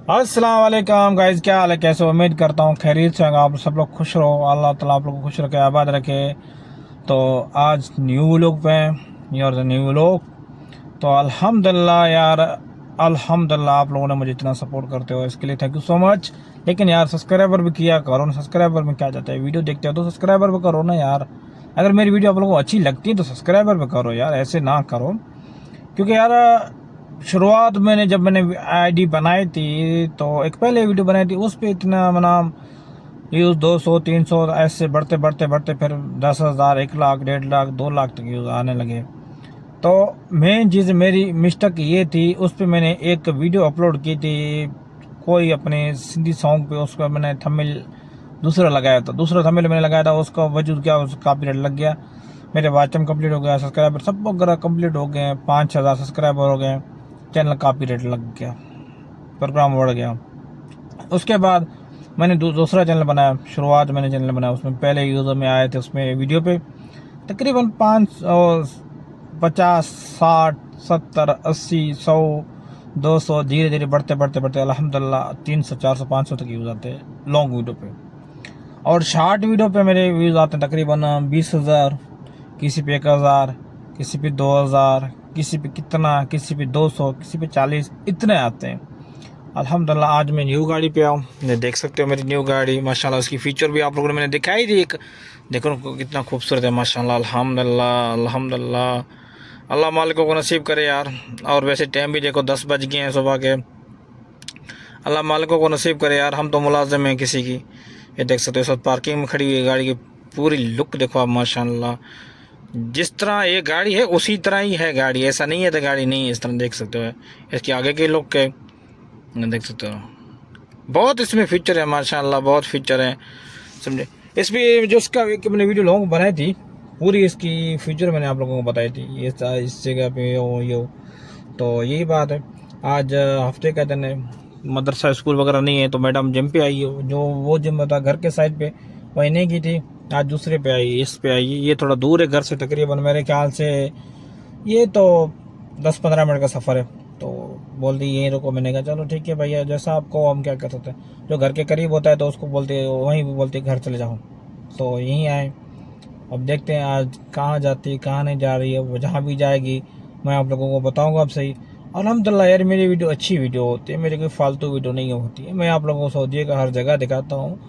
अस्सलाम वालेकुम गाइस, क्या हाल है, कैसे हो? उम्मीद करता हूँ खैरियत से होगा। आप सब लोग खुश रहो, अल्लाह ताला आप लोग को खुश रखे, आबाद रखे। तो आज न्यू लोग पे यार, न्यू लोग तो अल्हम्दुलिल्लाह यार, अल्हम्दुलिल्लाह आप लोगों ने मुझे इतना सपोर्ट करते हो, इसके लिए थैंक यू सो मच। लेकिन यार सब्सक्राइबर भी किया करो ना। सब्सक्राइबर में क्या जाता है, वीडियो देखते हो तो सब्सक्राइबर भी करो ना यार। अगर मेरी वीडियो आप लोगों को अच्छी लगती है तो सब्सक्राइबर भी करो यार, ऐसे ना करो। क्योंकि यार शुरुआत मैंने जब मैंने आईडी बनाई थी तो एक पहले वीडियो बनाई थी, उस पे इतना मना व्यूज़ 200 300 ऐसे बढ़ते बढ़ते बढ़ते फिर 10,000 1 लाख 1.5 लाख 2 लाख तक व्यूज़ आने लगे। तो मेन चीज़ मेरी मिस्टेक ये थी, उस पे मैंने एक वीडियो अपलोड की थी कोई अपने सिंधी सॉन्ग पे, उसका मैंने थंबनेल दूसरा लगाया था, दूसरा थंबनेल मैंने लगाया था, उसका वजूद क्या, उसका कॉपीराइट लग गया। मेरे वॉच टाइम कंप्लीट हो गया, सब्सक्राइबर सब वगैरह कंप्लीट हो गए, 5,000 सब्सक्राइबर हो गए, चैनल कॉपीराइट लग गया, प्रोग्राम बढ़ गया। उसके बाद मैंने दूसरा चैनल बनाया। शुरुआत मैंने चैनल बनाया, उसमें पहले यूज़र में आए थे, उसमें वीडियो पे तकरीबन 550 60 70 80 100 200 धीरे धीरे बढ़ते बढ़ते बढ़ते अल्हम्दुलिल्लाह 300 400 500 तक यूज़ आते हैं लॉन्ग वीडियो पे। और शॉर्ट वीडियो पे मेरे व्यूज़ आते हैं तकरीबन 20,000, किसी पे 1,000, किसी पे 2,000, किसी पे कितना, किसी पे 200, किसी पे 40, इतने आते हैं। अल्हम्दुलिल्लाह आज मैं न्यू गाड़ी पे आऊँ, ये देख सकते हो मेरी न्यू गाड़ी माशाल्लाह। उसकी फ़ीचर भी आप लोगों ने मैंने दिखाई थी एक, देखो कितना खूबसूरत है माशाल्लाह। अल्हम्दुलिल्लाह अल्हम्दुलिल्लाह, अल्लाह मालिकों को नसीब करे यार। और वैसे टाइम भी देखो 10 बज गए हैं सुबह के। अल्लाह मालिकों को नसीब करे यार, हम तो मुलाजिम हैं किसी की। ये देख सकते हो सब पार्किंग में खड़ी हुई है गाड़ी की, पूरी लुक देखो आप माशाल्लाह। जिस तरह ये गाड़ी है उसी तरह ही है गाड़ी, ऐसा नहीं है तो गाड़ी नहीं है, इस तरह देख सकते हो। इसके आगे के लुक के देख सकते हो, बहुत इसमें फीचर है माशाल्लाह, बहुत फीचर है समझे। इसमें जो इसका एक मैंने वीडियो लॉन्ग बनाई थी, पूरी इसकी फीचर मैंने आप लोगों को बताई थी, ये इस जगह पे हो ये हो। तो यही बात है। आज हफ्ते का दिन है, मदरसा स्कूल वगैरह नहीं है, तो मैडम जिम पे आई हो, जो वो जिम था घर के साइड पे वही नहीं की थी, आज दूसरे पे आई, इस पे आई। ये थोड़ा दूर है घर से, तकरीबन मेरे ख्याल से ये तो 10-15 मिनट का सफ़र है। तो बोल दी यहीं रुको, मैंने कहा चलो ठीक है भैया, जैसा आपको, हम क्या कर सकते हैं। जो घर के करीब होता है तो उसको बोलते, वहीं भी बोलते घर चले जाओ। तो यहीं आए, अब देखते हैं आज कहाँ जाती है कहाँ नहीं जा रही है। वो जहाँ भी जाएगी मैं आप लोगों को बताऊंगा अब सही। अल्हम्दुलिल्लाह यार, मेरी वीडियो अच्छी वीडियो होती है, मेरी कोई फालतू वीडियो नहीं होती है। मैं आप लोगों को सऊदीया का हर जगह दिखाता हूँ,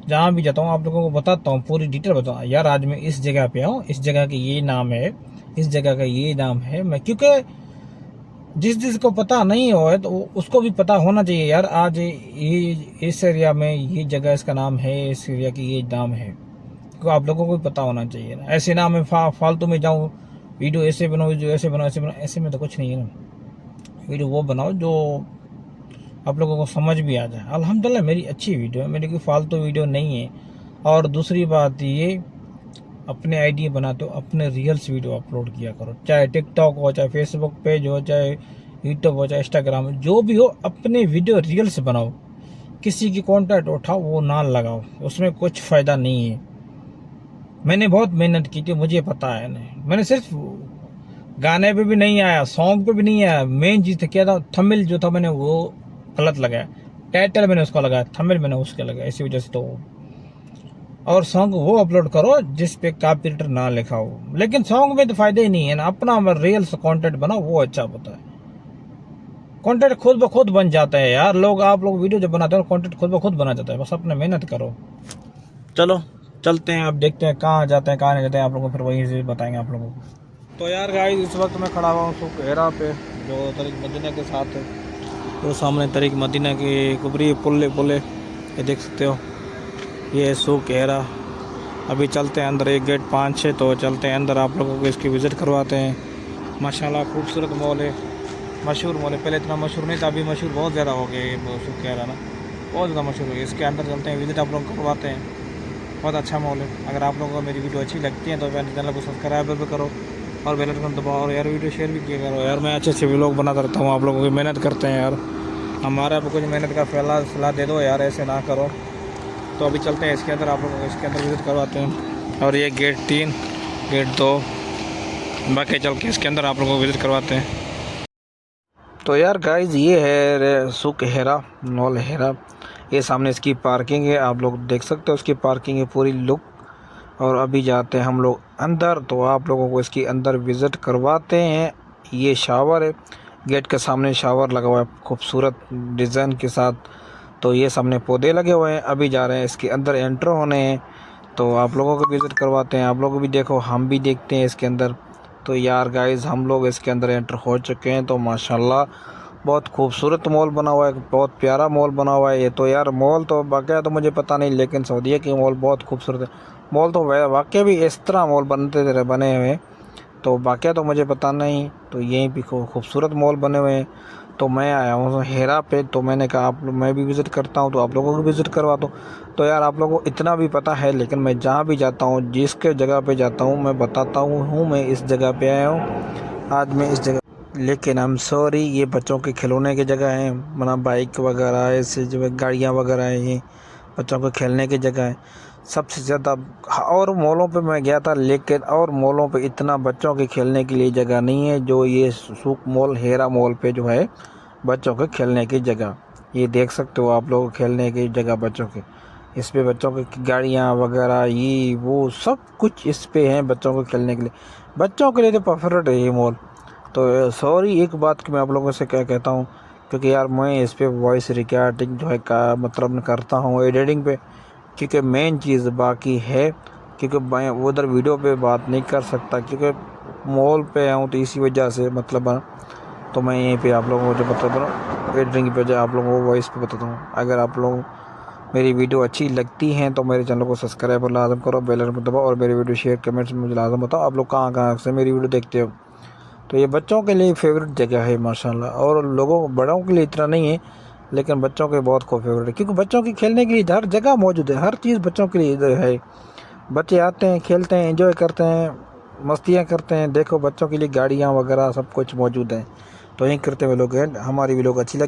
जहाँ भी जाता हूँ आप लोगों को बताता हूँ, पूरी डिटेल बताऊँ यार। आज मैं इस जगह पे आऊँ, इस जगह का ये नाम है, इस जगह का ये नाम है। मैं क्योंकि जिसको पता नहीं हो तो उसको भी पता होना चाहिए यार। आज ये इस एरिया में ये जगह इसका नाम है, इस एरिया की ये नाम है, तो आप लोगों को भी पता होना चाहिए ना। ऐसे ना मैं फालतू में जाऊँ, वीडियो ऐसे बनाओ, वीडियो ऐसे बनाओ, ऐसे बनाओ, ऐसे में तो कुछ नहीं है ना। वीडियो वो बनाओ जो आप लोगों को समझ भी आ जाए। अल्हम्दुलिल्लाह मेरी अच्छी वीडियो है, मेरी कोई फालतू वीडियो नहीं है। और दूसरी बात ये, अपने आईडी बनाते हो अपने रियल्स वीडियो अपलोड किया करो, चाहे टिकटॉक हो, चाहे फेसबुक पेज हो, चाहे यूट्यूब हो, चाहे इंस्टाग्राम हो, जो भी हो अपने वीडियो रियल्स बनाओ। किसी की कॉन्टैक्ट उठाओ वो ना लगाओ, उसमें कुछ फ़ायदा नहीं है। मैंने बहुत मेहनत की थी, मुझे पता है। नहीं, मैंने सिर्फ गाने पे भी नहीं आया, सॉन्ग पे भी नहीं आया, मेन चीज़ क्या था, थंबनेल जो था मैंने वो गलत लगाया, टाइटल मैंने उसका लगाया, थंबनेल मैंने उसके लगाया, इसी वजह से। तो और सॉन्ग वो अपलोड करो जिस पे कॉपीराइट ना लिखा हो। लेकिन सॉन्ग में तो फायदा ही नहीं है ना, अपना रियल कंटेंट बनाओ, वो अच्छा होता है। कंटेंट खुद ब खुद बन जाता है यार। लोग, आप लोग वीडियो जब बनाते हो कंटेंट खुद ब खुद बना जाता है, बस अपने मेहनत करो। चलो चलते हैं, अब देखते हैं कहाँ जाते हैं कहाँ नहीं जाते हैं, आप लोगों को फिर वहीं से बताएंगे आप लोगों को। तो यार गाइस, इस वक्त मैं खड़ा हुआ हूँ सुकहेरा पे, जो तरीक मदीना के साथ है। तो सामने तरीक मदीना के कुबरी पुल पुल, ये देख सकते हो, ये है सुकहेरा। अभी चलते हैं अंदर, एक गेट 5 है, तो चलते हैं अंदर, आप लोगों को इसकी विज़िट करवाते हैं। माशाल्लाह खूबसूरत मॉल है, मशहूर मॉल है। पहले इतना मशहूर नहीं था, अभी मशहूर बहुत ज़्यादा हो गया ये सुकहेरा ना, बहुत ज़्यादा मशहूर है। इसके अंदर चलते हैं, विज़िट आप लोग करवाते हैं। बहुत अच्छा मॉल है। अगर आप लोगों को मेरी वीडियो अच्छी लगती है तो मेरे चैनल को सब्सक्राइब भी करो और बेल आइकन दबाओ, और यार वीडियो शेयर भी किया करो यार। मैं अच्छे अच्छे व्लॉग बनाता रहता हूँ, आप लोगों की मेहनत करते हैं यार, हमारा भी कुछ मेहनत का फैला सलाह दे दो यार, ऐसे ना करो। तो अभी चलते हैं इसके अंदर, आप लोगों को इसके अंदर विज़िट करवाते हैं। और ये गेट 3, गेट 2, बाकी चल के इसके अंदर आप लोगों को विज़िट करवाते हैं। तो यार गाइज ये है सुख हेरा, मॉल हेरा। ये सामने इसकी पार्किंग है, आप लोग देख सकते हो इसकी पार्किंग है पूरी लुक। और अभी जाते हैं हम लोग अंदर, तो आप लोगों को इसकी अंदर विज़िट करवाते हैं। ये शावर है, गेट के सामने शावर लगा हुआ है खूबसूरत डिज़ाइन के साथ। तो ये सामने पौधे लगे हुए हैं। अभी जा रहे हैं इसके अंदर एंटर होने हैं, तो आप लोगों को विज़िट करवाते हैं। आप लोग भी देखो, हम भी देखते हैं इसके अंदर। तो यार गाइस हम लोग इसके अंदर एंटर हो चुके हैं। तो माशाल्लाह बहुत खूबसूरत मॉल बना हुआ है, बहुत प्यारा मॉल बना हुआ है ये। तो यार मॉल तो वाक़या तो मुझे पता नहीं, लेकिन सऊदीया की मॉल बहुत खूबसूरत है। मॉल तो वाक़या भी इस तरह मॉल बने हुए हैं, तो वाक़या तो मुझे पता नहीं। तो यहीं भी खूबसूरत मॉल बने हुए हैं। तो मैं आया हूँ हेरा पे, तो मैंने कहा आप मैं भी विज़िट करता हूँ, तो आप लोगों को विज़िट करवा दो। तो यार आप लोगों को इतना भी पता है, लेकिन मैं जहाँ भी जाता हूँ, जिसके जगह पे जाता हूँ, मैं बताता हूँ मैं इस जगह पे आया हूँ, आज मैं इस जगह। लेकिन आई एम सॉरी, ये बच्चों के खिलौने की जगह है, मतलब बाइक वगैरह ऐसे जो गाड़ियाँ वगैरह हैं, ये बच्चों के खेलने की जगह है सबसे ज़्यादा। और मॉलों पे मैं गया था, लेकिन और मॉलों पे इतना बच्चों के खेलने के लिए जगह नहीं है जो ये सुख मॉल हेरा मॉल पे जो है बच्चों के खेलने की जगह। ये देख सकते हो आप लोग, खेलने की जगह बच्चों के, इस पे बच्चों की गाड़ियाँ वगैरह ये वो सब कुछ इस पे हैं बच्चों को खेलने के लिए। बच्चों के लिए तो परफेक्ट है ये मॉल। तो सॉरी एक बात कि मैं आप लोगों से क्या कहता हूँ, क्योंकि यार मैं इस पे वॉइस रिकॉर्डिंग जो है का मतलब करता हूँ एडिटिंग पे, क्योंकि मेन चीज़ बाकी है, क्योंकि मैं उधर वीडियो पे बात नहीं कर सकता, क्योंकि मॉल पे आया हूँ, तो इसी वजह से मतलब तो मैं यहीं पे आप लोगों को जो बताता एडिटिंग पे जो आप लोगों को वॉइस पे बताता हूँ। अगर आप लोग मेरी वीडियो अच्छी लगती हैं तो मेरे चैनल को सब्सक्राइब और लाजम करो, बेल आइकन दबाओ, और मेरी वीडियो शेयर कमेंट्स में मुझे लाजम बताओ आप लोग कहाँ कहाँ से मेरी वीडियो देखते हो। तो ये बच्चों के लिए फेवरेट जगह है माशाल्लाह, और लोगों बड़ों के लिए इतना नहीं है, लेकिन बच्चों के बहुत को फेवरेट है, क्योंकि बच्चों की खेलने के लिए हर जगह मौजूद है, हर चीज़ बच्चों के लिए इधर है। बच्चे आते हैं, खेलते हैं, एंजॉय करते हैं, मस्तियाँ करते हैं। देखो बच्चों के लिए गाड़ियाँ वगैरह सब कुछ मौजूद हैं। तो यहीं करते हुए लोग हैं, हमारी भी लोग अच्छी लगी।